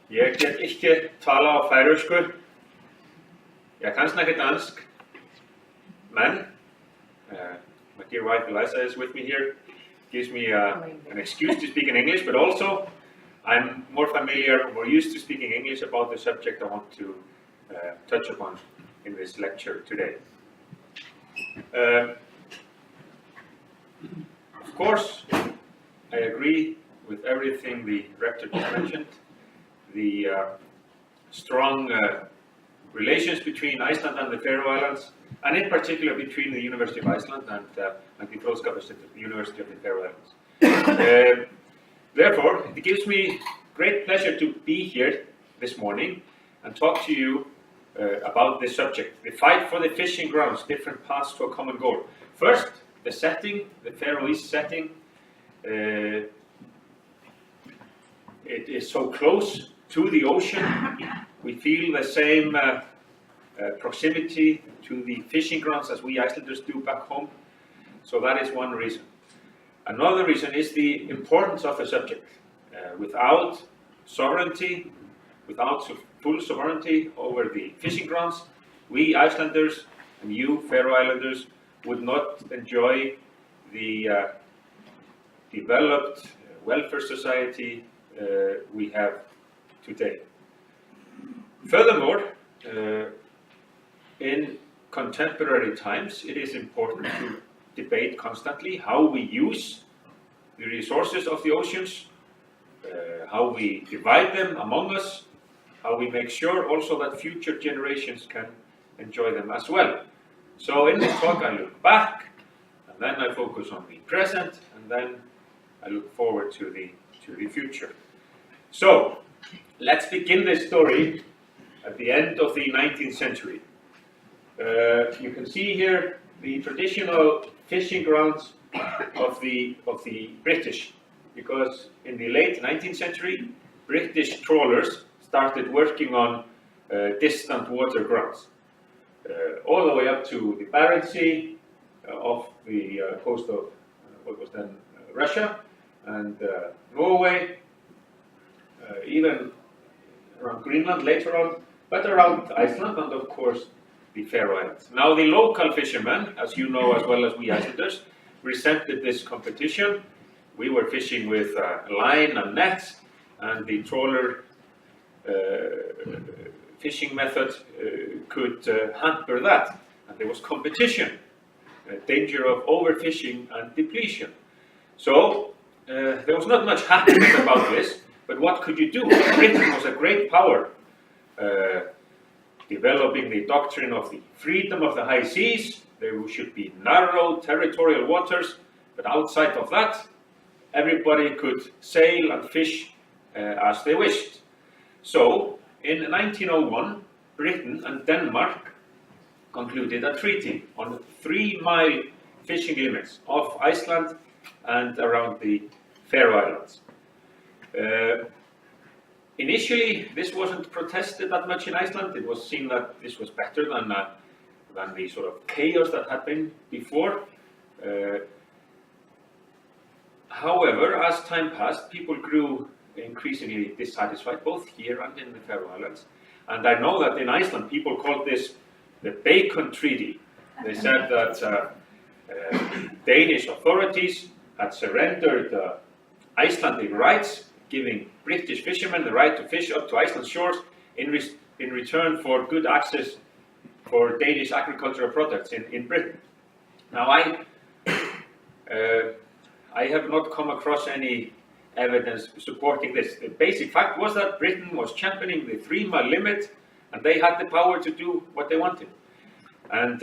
Ég get ekki tala á færeysku. Ég kannski ekki dansk. Men, my dear wife Eliza is with me here. Gives me an excuse to speak in English, but also I'm more familiar, more used to speaking English about the subject I want to touch upon in this lecture today. Of course, I agree with everything the rector just mentioned. The strong relations between Iceland and the Faroe Islands, and in particular between the University of Iceland and the Fróðskaparsetur, the University of the Faroe Islands. Therefore, it gives me great pleasure to be here this morning and talk to you about this subject, the fight for the fishing grounds, different paths to a common goal. First, the setting, the Faroese setting. It is so close to the ocean. We feel the same proximity to the fishing grounds as we Icelanders do back home. So that is one reason. Another reason is the importance of the subject. Without sovereignty, without full sovereignty over the fishing grounds, we Icelanders and you Faroe Islanders would not enjoy the developed welfare society we have today. Furthermore, in contemporary times, it is important to debate constantly how we use the resources of the oceans, how we divide them among us, how we make sure also that future generations can enjoy them as well. So in this talk I look back, and then I focus on the present, and then I look forward to the future. So let's begin this story at the end of the 19th century. You can see here the traditional fishing grounds of the British, because in the late 19th century, British trawlers started working on distant water grounds, all the way up to the Barents Sea, off the coast of what was then Russia and Norway, even around Greenland later on, but around Iceland and of course the Faroe Islands. Now the local fishermen, as you know as well as we Icelanders, resented this competition. We were fishing with line and nets, and the trawler fishing method could hamper that. And there was competition, danger of overfishing and depletion. So there was not much happiness about this, but what could you do? Britain was a great power, developing the doctrine of the freedom of the high seas. There should be narrow territorial waters, but outside of that, everybody could sail and fish as they wished. So, in 1901, Britain and Denmark concluded a treaty on 3-mile fishing limits off Iceland and around the Faroe Islands. Initially, this wasn't protested that much in Iceland. It was seen that this was better than the sort of chaos that had been before. However, as time passed, people grew increasingly dissatisfied, both here and in the Faroe Islands. And I know that in Iceland, people called this the Bacon Treaty. They said that Danish authorities had surrendered Icelandic rights, giving British fishermen the right to fish up to Iceland's shores in return for good access for Danish agricultural products in Britain. Now, I have not come across any evidence supporting this. The basic fact was that Britain was championing the 3-mile limit, and they had the power to do what they wanted. And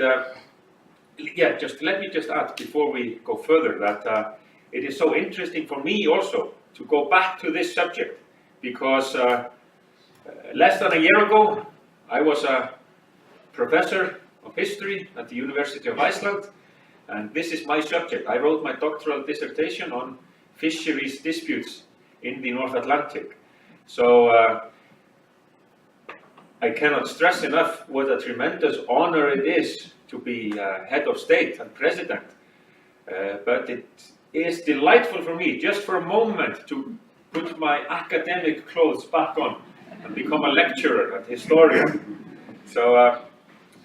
yeah, let me add before we go further that it is so interesting for me also to go back to this subject, because less than a year ago I was a professor of history at the University of Iceland, and this is my subject. I wrote my doctoral dissertation on fisheries disputes in the North Atlantic. So I cannot stress enough what a tremendous honor it is to be head of state and president, but it is delightful for me just for a moment to put my academic clothes back on and become a lecturer and historian. So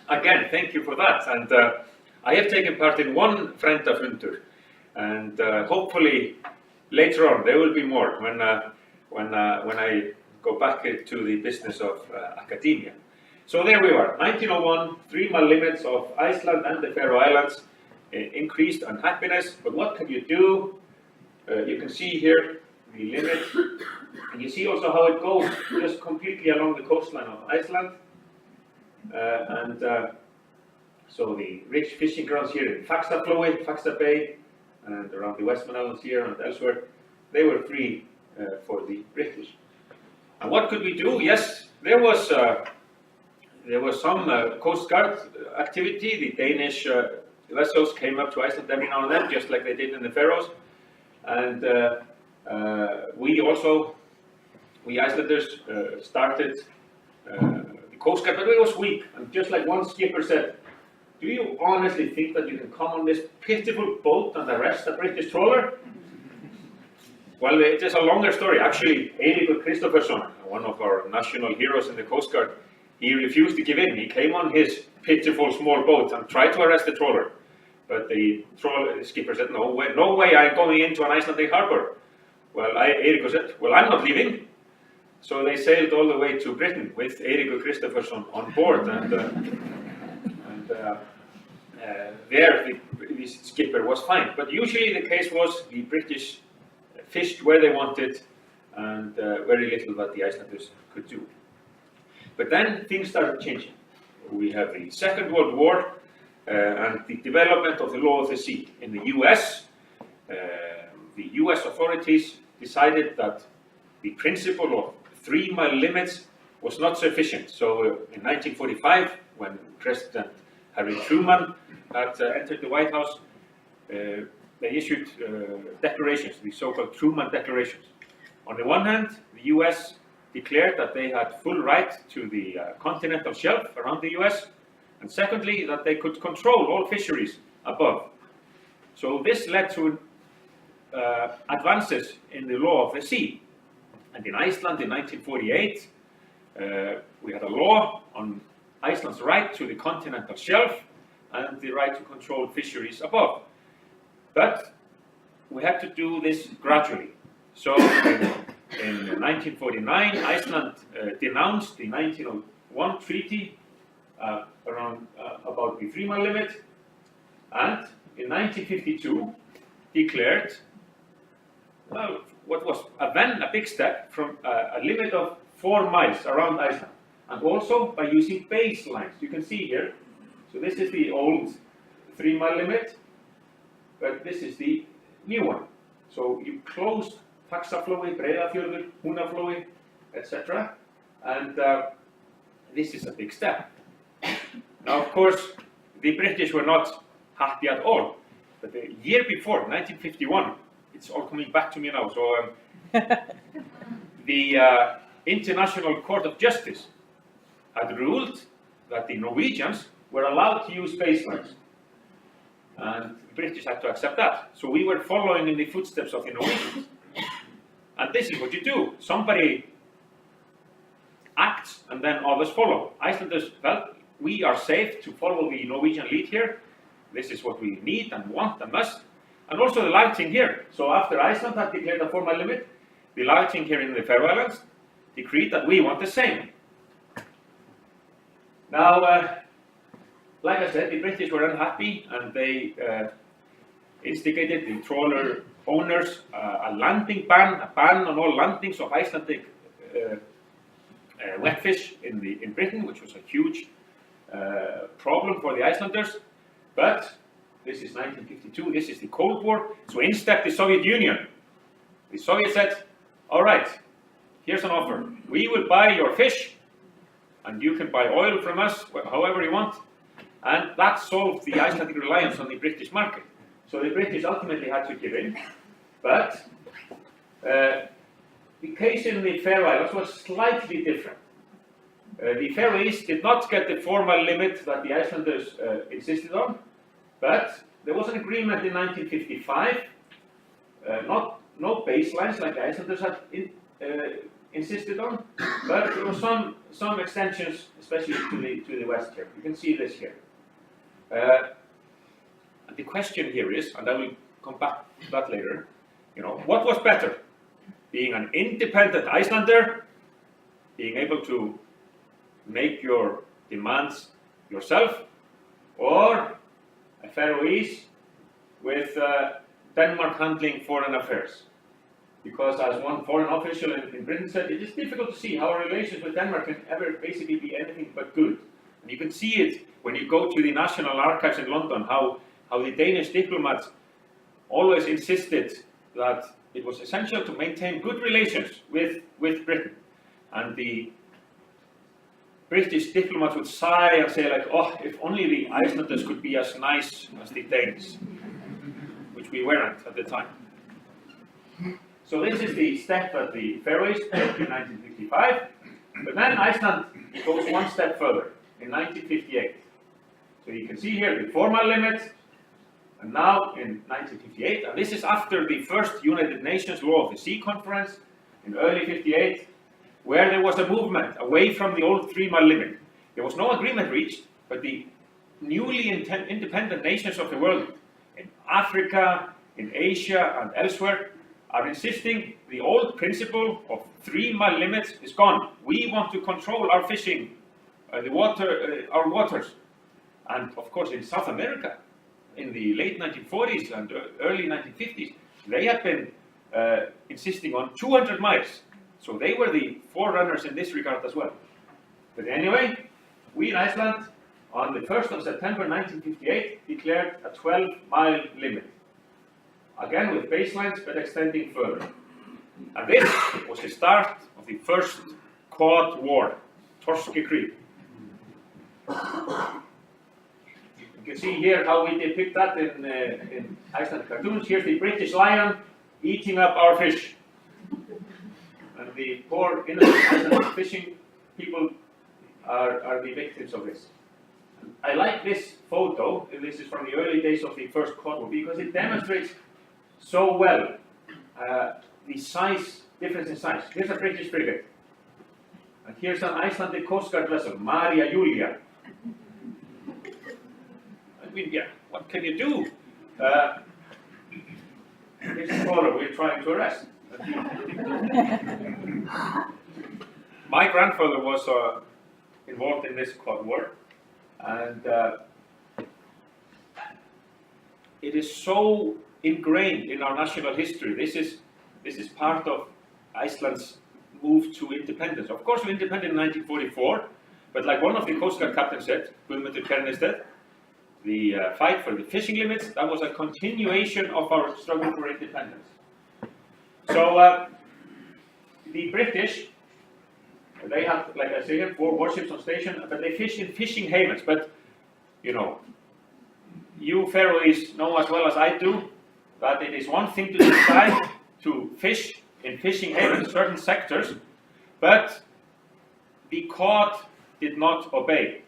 again, thank you for that. And I have taken part in one Frendafundur, and hopefully later on there will be more when I go back to the business of academia. So there we are, 1901, 3-mile limits of Iceland and the Faroe Islands, increased unhappiness, but what can you do? You can see here the limit, and you see also how it goes just completely along the coastline of Iceland. So the rich fishing grounds here in Faxaflói, Faxa Bay, and around the Westman Islands here and elsewhere, they were free for the British. And what could we do? Yes, there was some Coast Guard activity. The Danish vessels came up to Iceland every now and then, just like they did in the Faroes. And we Icelanders started the Coast Guard, but it was weak. And just like one skipper said, do you honestly think that you can come on this pitiful boat and arrest a British trawler? Well, it is a longer story. Actually, Eiríkur Kristoffersson, one of our national heroes in the Coast Guard, he refused to give in. He came on his pitiful small boat and tried to arrest the trawler. But the skipper said, no way, I'm going into an Icelandic harbor. Well, Eiríkur said, well, I'm not leaving. So they sailed all the way to Britain with Eiríkur Kristoffersson on board. There the skipper was fine. But usually the case was the British fished where they wanted, and very little that the Icelanders could do. But then things started changing. We have the Second World War and the development of the law of the sea. In the US, the US authorities decided that the principle of 3-mile limits was not sufficient. So in 1945, when President Harry Truman had entered the White House, they issued declarations, the so-called Truman Declarations. On the one hand, the US declared that they had full right to the continental shelf around the US, and secondly, that they could control all fisheries above. So this led to advances in the law of the sea. And in Iceland in 1948, we had a law on Iceland's right to the continental shelf and the right to control fisheries above. But we had to do this gradually. So in 1949, Iceland denounced the 1901 treaty about the 3-mile limit, and in 1952 declared, well, what was then a big step from a limit of 4 miles around Iceland, and also by using baselines. You can see here, so this is the old 3-mile limit, but this is the new one. So you closed Faxaflói, Breiðafjörður, Húnaflói, etc. And this is a big step. Now, of course, the British were not happy at all. But the year before, 1951, it's all coming back to me now. So the International Court of Justice had ruled that the Norwegians were allowed to use baselines. And the British had to accept that. So we were following in the footsteps of the Norwegians. And this is what you do. Somebody acts and then others follow. Icelanders felt we are safe to follow the Norwegian lead here. This is what we need and want and must. And also the Lagting here. So after Iceland had declared a 4-mile limit, the Lagting here in the Faroe Islands decreed that we want the same. Now, like I said, the British were unhappy and they instigated the trawler owners a landing ban, a ban on all landings of Icelandic wet fish in Britain, which was a huge problem for the Icelanders. But this is 1952, this is the Cold War, so in stepped the Soviet Union. The Soviets said, all right, here's an offer. We will buy your fish, and you can buy oil from us, however you want. And that solved the Icelandic reliance on the British market. So the British ultimately had to give in. But the case in the Faroe Islands was slightly different. The Faroese did not get the 4-mile limit that the Icelanders insisted on, but there was an agreement in 1955, no baselines like the Icelanders had insisted on, but there were some extensions, especially to the west here. You can see this here. And the question here is, and I will come back to that later, what was better? Being an independent Icelander, being able to make your demands yourself, or a Faroese with Denmark handling foreign affairs. Because as one foreign official in Britain said, it is difficult to see how our relations with Denmark can ever basically be anything but good. And you can see it when you go to the National Archives in London, how the Danish diplomats always insisted that it was essential to maintain good relations with Britain. And the British diplomats would sigh and say like, oh, if only the Icelanders could be as nice as the Danes, which we weren't at the time. So this is the step that the Faroes took in 1955, but then Iceland goes one step further in 1958. So you can see here the formal limit, and now in 1958, and this is after the first United Nations Law of the Sea Conference in early 58, where there was a movement away from the old 3-mile limit. There was no agreement reached, but the newly independent nations of the world, in Africa, in Asia, and elsewhere, are insisting the old principle of 3-mile limits is gone. We want to control our fishing, our waters. And of course in South America, in the late 1940s and early 1950s, they had been insisting on 200 miles. So they were the forerunners in this regard as well. But anyway, we in Iceland, on the 1st of September 1958, declared a 12-mile limit. Again with baselines, but extending further. And this was the start of the first Cod War, Torskekrig. You can see here how we depict that in Icelandic cartoons. Here's the British lion eating up our fish. And the poor innocent Icelandic fishing people are the victims of this. I like this photo, this is from the early days of the first Cod War, because it demonstrates so well the size, difference in size. Here's a British frigate. And here's an Icelandic Coast Guard vessel, Maria Julia. I mean, yeah, what can you do? Here's a trawler we're trying to arrest. My grandfather was involved in this Cod War, and it is so ingrained in our national history. This is part of Iceland's move to independence. Of course, we were independent in 1944, but like one of the Coast Guard captains said, Guðni, the fight for the fishing limits, that was a continuation of our struggle for independence. So the British, they had, like I say, 4 warships on station, but they fished in fishing havens. But you Faroese know as well as I do that it is one thing to decide to fish in fishing havens, certain sectors, but the cod did not obey.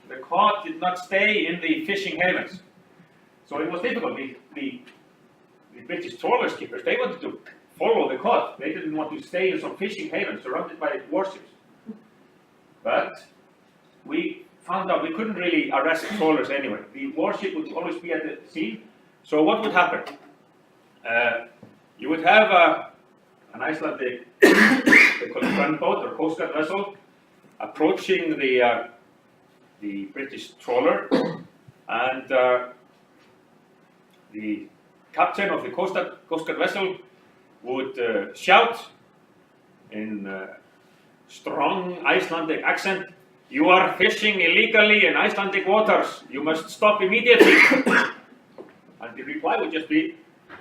The cod did not stay in the fishing havens. So it was difficult. The British trawler skippers, they wanted to follow the cod. They didn't want to stay in some fishing havens surrounded by warships. But we found out we couldn't really arrest trawlers anyway. The warship would always be at the sea. So what would happen? You would have an Icelandic gunboat or coast guard vessel approaching the British trawler, and the captain of the coast guard vessel would shout in strong Icelandic accent, "You are fishing illegally in Icelandic waters. You must stop immediately." And the reply would just be,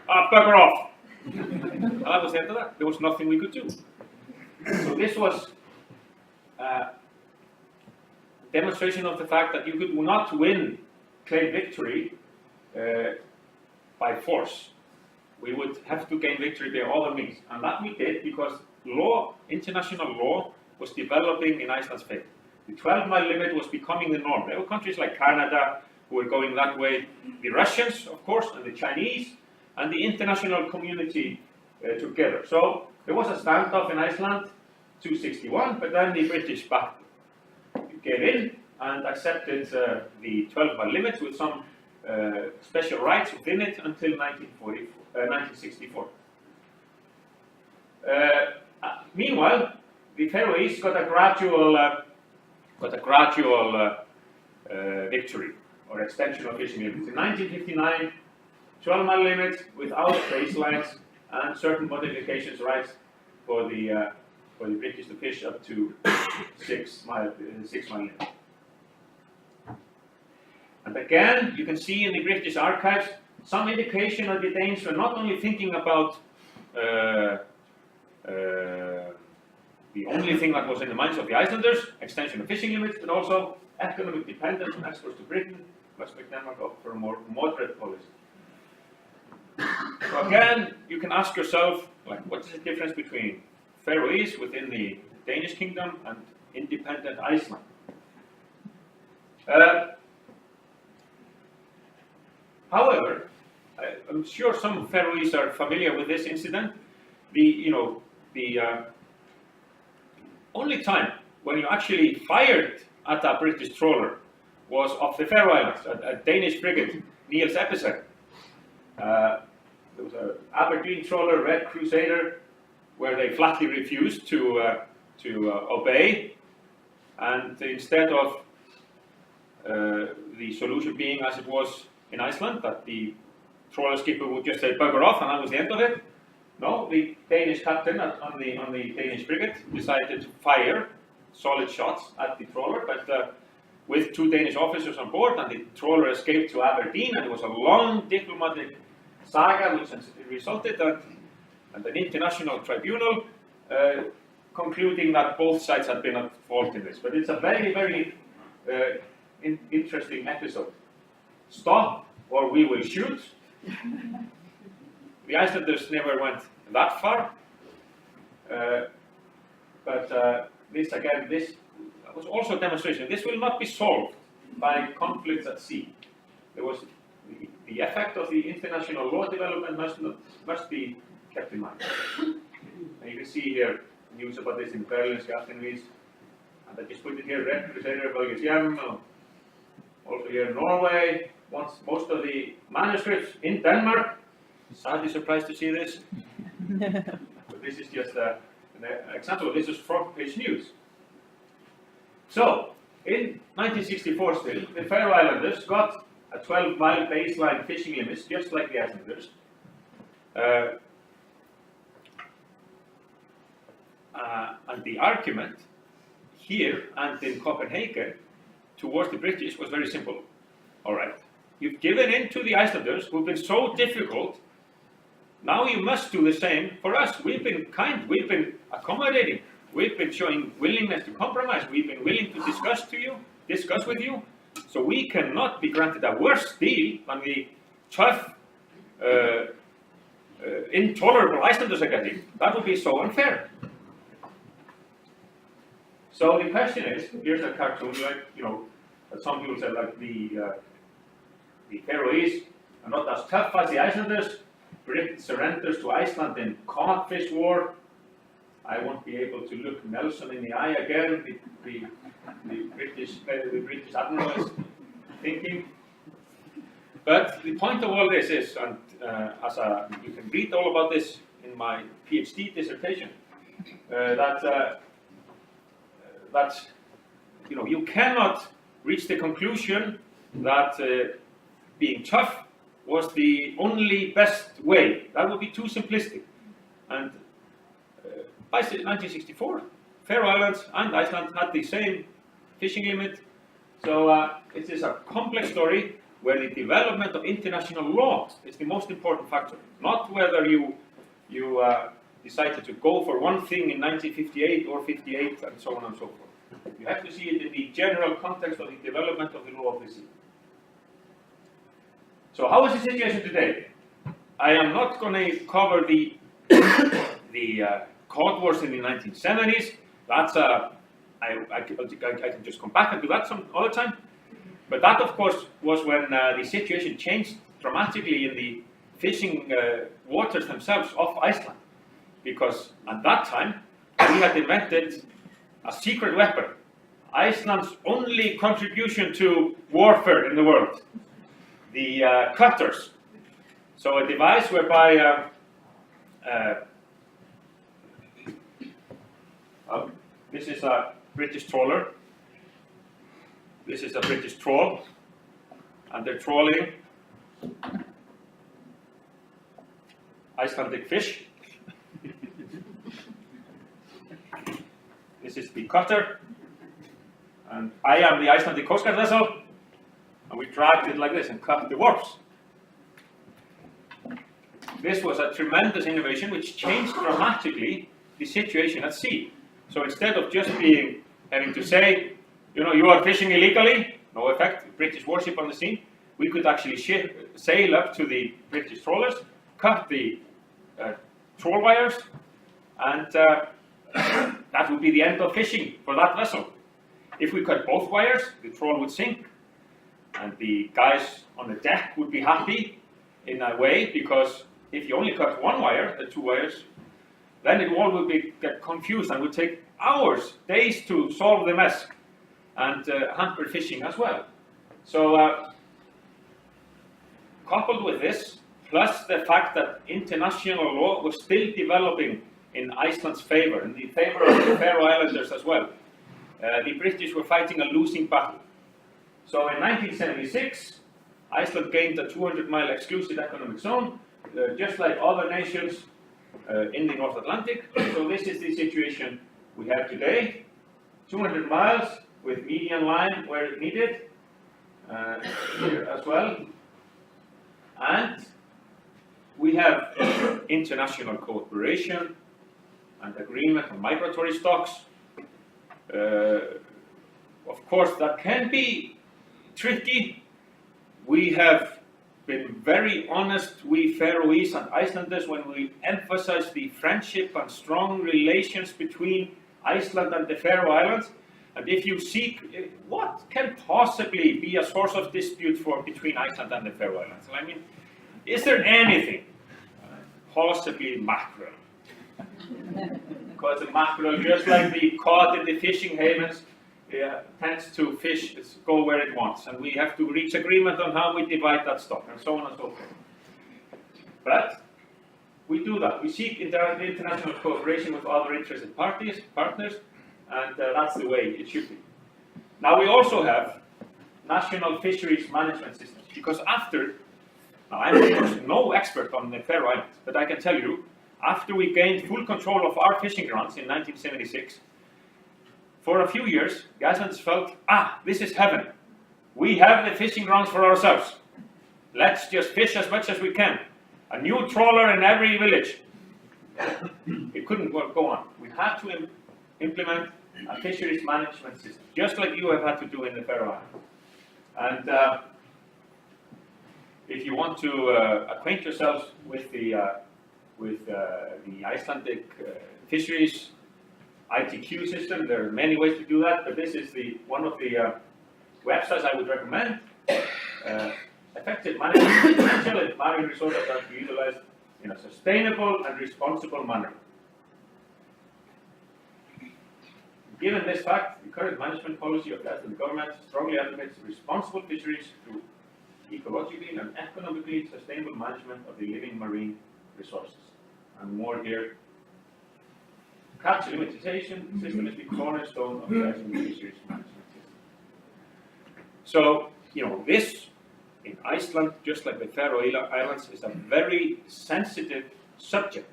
"Bugger off." And that was the end of that. There was nothing we could do. So this was a demonstration of the fact that you could not claim victory by force. We would have to gain victory by other means. And that we did because international law was developing in Iceland's favor. The 12-mile limit was becoming the norm. There were countries like Canada who were going that way, the Russians, of course, and the Chinese, and the international community together. So There was a standoff in Iceland, 261, but then the British gave in and accepted the 12-mile limit with some special rights within it until 1964. Meanwhile, the Faroese got a gradual victory or extension of fishing limits. In 1959, 12-mile limit without baselines and certain modifications rights for the British to fish up to 6-mile limit. And again, you can see in the British archives some indication that the Danes were not only thinking about the only thing that was in the minds of the Icelanders, extension of fishing limits, but also economic dependence on exports to Britain, must make Denmark opt for a more moderate policy. So again, you can ask yourself, like, what is the difference between Faroese within the Danish kingdom and independent Iceland? However, I'm sure some Faroese are familiar with this incident. The only time when you actually fired at a British trawler was off the Faroe Islands, a Danish frigate, Niels Episar. There was an Aberdeen trawler, Red Crusader, where they flatly refused to obey, and instead of the solution being as it was in Iceland, that the trawler skipper would just say bugger off and that was the end of it. No, the Danish captain on the Danish frigate decided to fire solid shots at the trawler, but with 2 Danish officers on board, and the trawler escaped to Aberdeen, and it was a long diplomatic saga which resulted in an international tribunal concluding that both sides had been at fault in this. But it's a very, very interesting episode. Stop or we will shoot. The Icelanders never went that far, but this was also a demonstration. This will not be solved by conflicts at sea. There was the effect of the international law development must be kept in mind. And you can see here news about this in Fyrirlestur EFI, and I just put it here, Red Crusader, also here in Norway. Most of the manuscripts in Denmark. Sadly surprised to see this. But this is just an example. This is front page news. So, in 1964 still, the Faroe Islanders got a 12-mile baseline fishing limit, just like the Icelanders. And the argument here and in Copenhagen towards the British was very simple. All right, you've given in to the Icelanders who've been so difficult. Now you must do the same for us. We've been kind, we've been accommodating, we've been showing willingness to compromise, we've been willing to discuss with you. So we cannot be granted a worse deal than the tough, intolerable Icelanders are getting. That would be so unfair. So the question is, here's a cartoon, like, some people say, like, the Faroese are not as tough as the Icelanders. Britain surrenders to Iceland in Codfish War. I won't be able to look Nelson in the eye again. The British admiral is thinking. But the point of all this is, and you can read all about this in my PhD dissertation, that you cannot reach the conclusion that being tough was the only best way. That would be too simplistic. And by 1964, Faroe Islands and Iceland had the same fishing limit. So it is a complex story where the development of international law is the most important factor, not whether you decided to go for one thing in 1958 or 58 and so on and so forth. You have to see it in the general context of the development of the law of the sea. So how is the situation today? I am not going to cover the cod wars in the 1970s. That's I can just come back and do that some other time. But that, of course, was when the situation changed dramatically in the fishing waters themselves off Iceland. because at that time we had invented a secret weapon, Iceland's only contribution to warfare in the world, the cutters. So a device whereby this is a British trawler, this is a British trawl, and they're trawling Icelandic fish. This is the cutter, and I am the Icelandic Coast Guard vessel, and we dragged it like this and cut the warps. This was a tremendous innovation which changed dramatically the situation at sea. So instead of just having to say, you know, you are fishing illegally, no effect, British warship on the scene, we could actually sail up to the British trawlers, cut the trawl wires, and that would be the end of fishing for that vessel. If we cut both wires, the trawl would sink, and the guys on the deck would be happy in a way, because if you only cut one wire, the two wires, then it all would get confused and would take hours, days to solve the mess, and hamper fishing as well. So coupled with this, plus the fact that international law was still developing in Iceland's favor, in the favor of the Faroe Islanders as well. The British were fighting a losing battle. So in 1976, Iceland gained a 200-mile exclusive economic zone, just like other nations in the North Atlantic. So this is the situation we have today, 200 miles with median line where needed, here as well. And we have international cooperation and agreement on migratory stocks. Of course, that can be tricky. We have been very honest, we Faroese and Icelanders, when we emphasize the friendship and strong relations between Iceland and the Faroe Islands. And if you seek, what can possibly be a source of dispute between Iceland and the Faroe Islands? I mean, is there anything? Possibly mackerel. Because the mackerel, just like the cod in the fishing havens, tends to go where it wants, and we have to reach agreement on how we divide that stock, and so on and so forth. But we do that. We seek international cooperation with other interested partners, and that's the way it should be. Now we also have national fisheries management systems, because now I'm of course no expert on the Faroe Islands, but I can tell you, after we gained full control of our fishing grounds in 1976, for a few years, the Icelanders felt, this is heaven. We have the fishing grounds for ourselves. Let's just fish as much as we can. A new trawler in every village. It couldn't go on. We had to implement a fisheries management system, just like you have had to do in the Faroe Islands. And if you want to acquaint yourselves with the Icelandic fisheries ITQ system, there are many ways to do that, but this is one of the websites I would recommend. Effective management of potential and marine resources that be utilized in a sustainable and responsible manner. Given this fact, the current management policy of the Icelandic government strongly advocates responsible fisheries through ecologically and economically sustainable management of the living marine resources. And more here. Capture limitation system is the cornerstone of the Icelandic fisheries management system. So, this in Iceland, just like the Faroe Islands, is a very sensitive subject.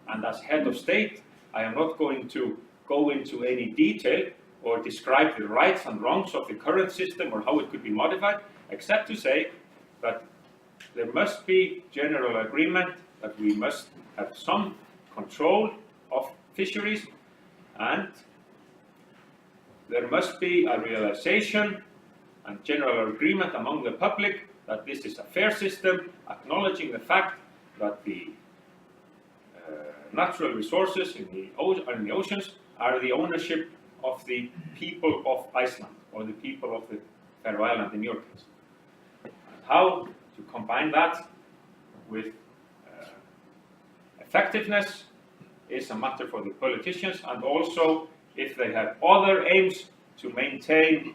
And as head of state, I am not going to go into any detail or describe the rights and wrongs of the current system or how it could be modified, except to say that there must be general agreement that we must have some control of fisheries, and there must be a realization and general agreement among the public that this is a fair system, acknowledging the fact that the natural resources in the oceans are the ownership of the people of Iceland, or the people of the Faroe Island in your case. And how to combine that with effectiveness is a matter for the politicians, and also if they have other aims to maintain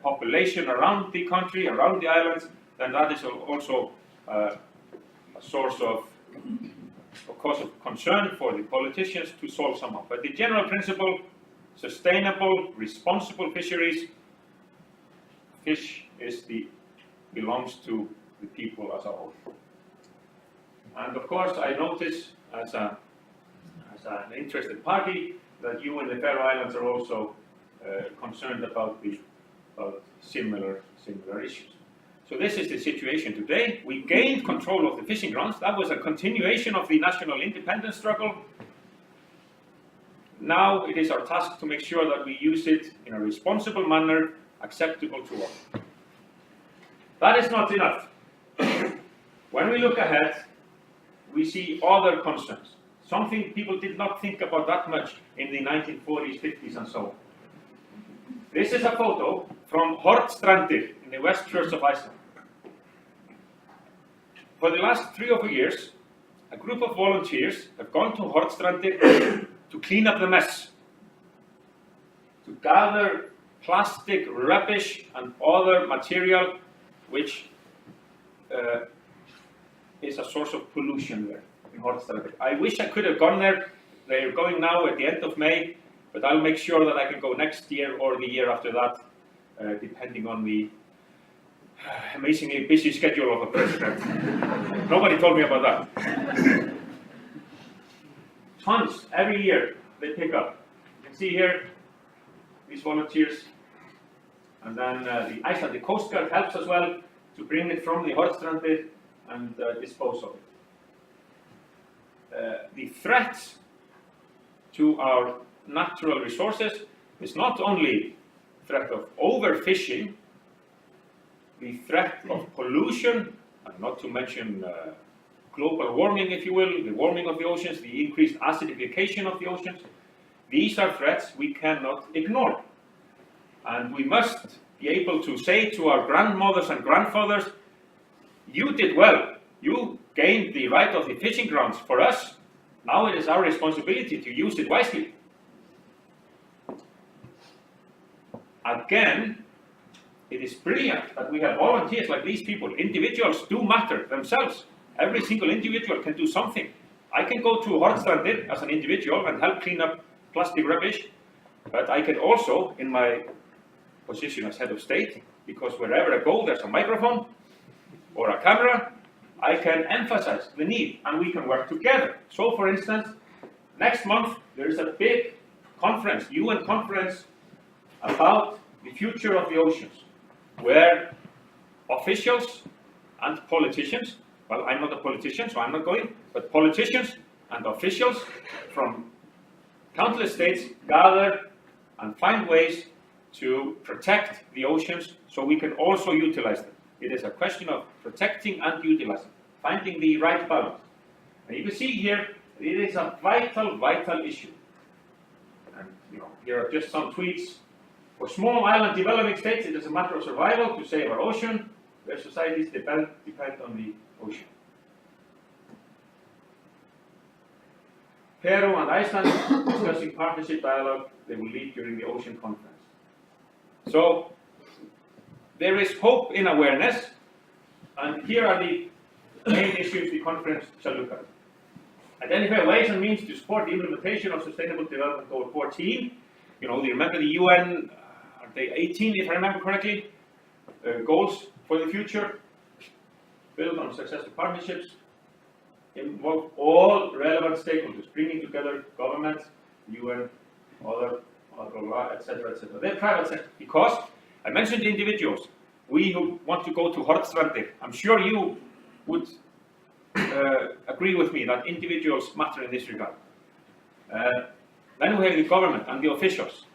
population around the country, around the islands, then that is also a source of cause of concern for the politicians to solve somehow. But the general principle, sustainable, responsible fisheries, fish belongs to the people as a whole. And of course, I notice as an interested party that you in the Faroe Islands are also concerned about similar issues. So this is the situation today. We gained control of the fishing grounds. That was a continuation of the national independence struggle. Now it is our task to make sure that we use it in a responsible manner, acceptable to all. That is not enough. When we look ahead, we see other concerns. Something people did not think about that much in the 1940s, 50s, and so on. This is a photo from Hornstrandir in the west coast of Iceland. For the last 3 or 4 years, a group of volunteers have gone to Hornstrandir to clean up the mess, to gather plastic rubbish and other material which is a source of pollution there in Hornstrandir. I wish I could have gone there. They are going now at the end of May, but I'll make sure that I can go next year or the year after that, depending on the amazingly busy schedule of a president. Nobody told me about that. Tons every year they pick up. You can see here these volunteers, and then the Icelandic Coast Guard helps as well to bring it from the Hornstrandir and dispose of it. The threat to our natural resources is not only threat of overfishing, the threat of pollution, and not to mention global warming, if you will, the warming of the oceans, the increased acidification of the oceans. These are threats we cannot ignore. And we must be able to say to our grandmothers and grandfathers, you did well. You gained the right of the fishing grounds for us. Now it is our responsibility to use it wisely. Again, it is brilliant that we have volunteers like these people. Individuals do matter themselves. Every single individual can do something. I can go to Hornstrandir as an individual and help clean up plastic rubbish, but I can also, in my position as head of state, because wherever I go there's a microphone or a camera, I can emphasize the need and we can work together. So for instance, next month there is a big conference, UN conference, about the future of the oceans, where officials and politicians, well, I'm not a politician, so I'm not going, but politicians and officials from countless states gather and find ways to protect the oceans so we can also utilize them. It is a question of protecting and utilizing, finding the right balance. And you can see here, it is a vital issue. And here are just some tweets. For small island developing states, it is a matter of survival to save our ocean. Their societies depend on the ocean. Peru and Iceland discussing partnership dialogue they will lead during the ocean conference. So there is hope in awareness, and here are the main issues the conference shall look at. Identify ways and means to support the implementation of Sustainable Development Goal 14. You remember the UN, are they 18 if I remember correctly, goals for the future. Build on successful partnerships. Involve all relevant stakeholders, bringing together government, UN, other, etc., etc. They're private sector, because I mentioned individuals. We who want to go to Hornstrandir, I'm sure you would agree with me that individuals matter in this regard. Then we have the government and the officials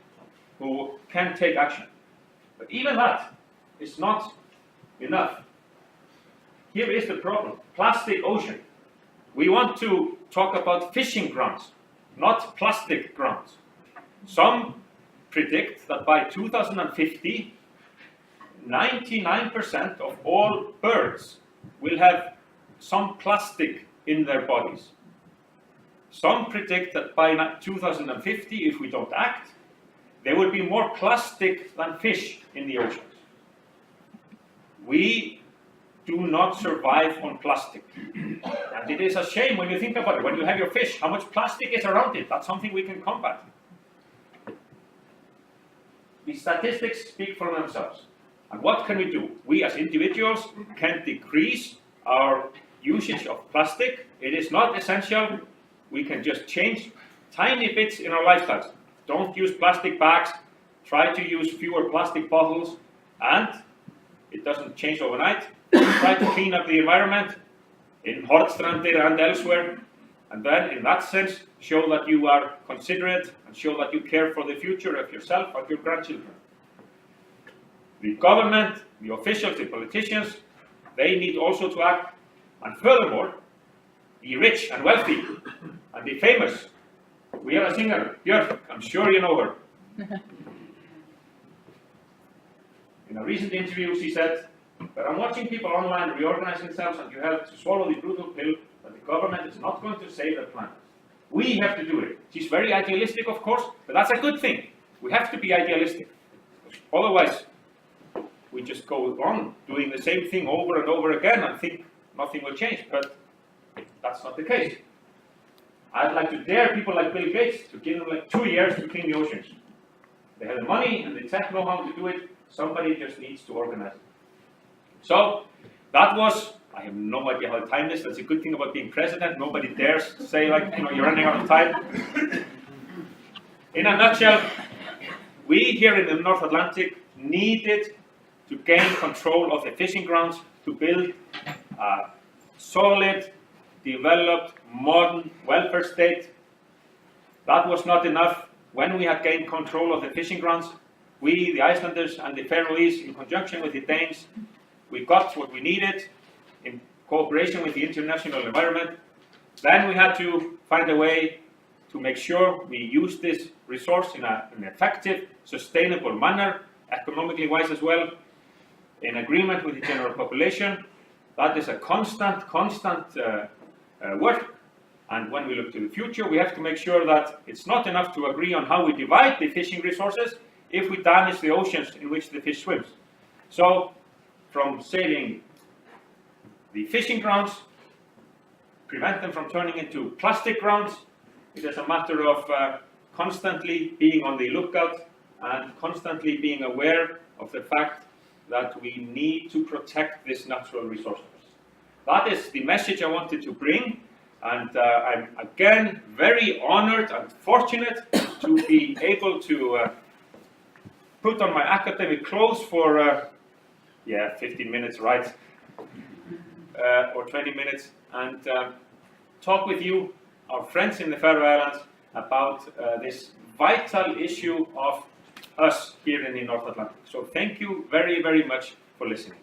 who can take action. But even that is not enough. Here is the problem. Plastic ocean. We want to talk about fishing grounds, not plastic grounds. Some predict that by 2050, 99% of all birds will have some plastic in their bodies. some predict that by 2050, if we don't act, there will be more plastic than fish in the oceans. We do not survive on plastic. And it is a shame when you think about it. When you have your fish, how much plastic is around it? That's something we can combat. The statistics speak for themselves. And what can we do? We as individuals can decrease our usage of plastic. It is not essential. We can just change tiny bits in our lifestyles. Don't use plastic bags. Try to use fewer plastic bottles. And it doesn't change overnight. Try to clean up the environment in Hornstrandir and elsewhere. And then, in that sense, show that you are considerate and show that you care for the future of yourself and your grandchildren. The government, the officials, the politicians, they need also to act. And furthermore, the rich and wealthy and the famous. We have a singer, Björk, I'm sure you know her. In a recent interview, she said, "But I'm watching people online reorganize themselves and you have to swallow the brutal pill that the government is not going to save the planet. We have to do it." She's very idealistic, of course, but that's a good thing. We have to be idealistic. Otherwise, we just go on doing the same thing over and over again and think nothing will change, but that's not the case. I'd like to dare people like Bill Gates to give them like 2 years to clean the oceans. They have the money and the tech know-how to do it. Somebody just needs to organize it. So, that was, I have no idea how to time this. That's a good thing about being president. Nobody dares to say like, you're running out of time. In a nutshell, we here in the North Atlantic needed to gain control of the fishing grounds to build a solid, developed, modern welfare state. That was not enough. When we had gained control of the fishing grounds, we, the Icelanders and the Faroese, in conjunction with the Danes, we got what we needed in cooperation with the international environment. Then we had to find a way to make sure we use this resource in an effective, sustainable manner, economically wise as well, in agreement with the general population. That is a constant work. And when we look to the future, we have to make sure that it's not enough to agree on how we divide the fishing resources if we damage the oceans in which the fish swims. So, from saving the fishing grounds, prevent them from turning into plastic grounds, it is a matter of constantly being on the lookout and constantly being aware of the fact that we need to protect this natural resource. That is the message I wanted to bring, and I'm again very honored and fortunate to be able to put on my academic clothes for 15 minutes, right? Or 20 minutes, and talk with you, our friends in the Faroe Islands, about this vital issue of us here in the North Atlantic. So thank you very, very much for listening.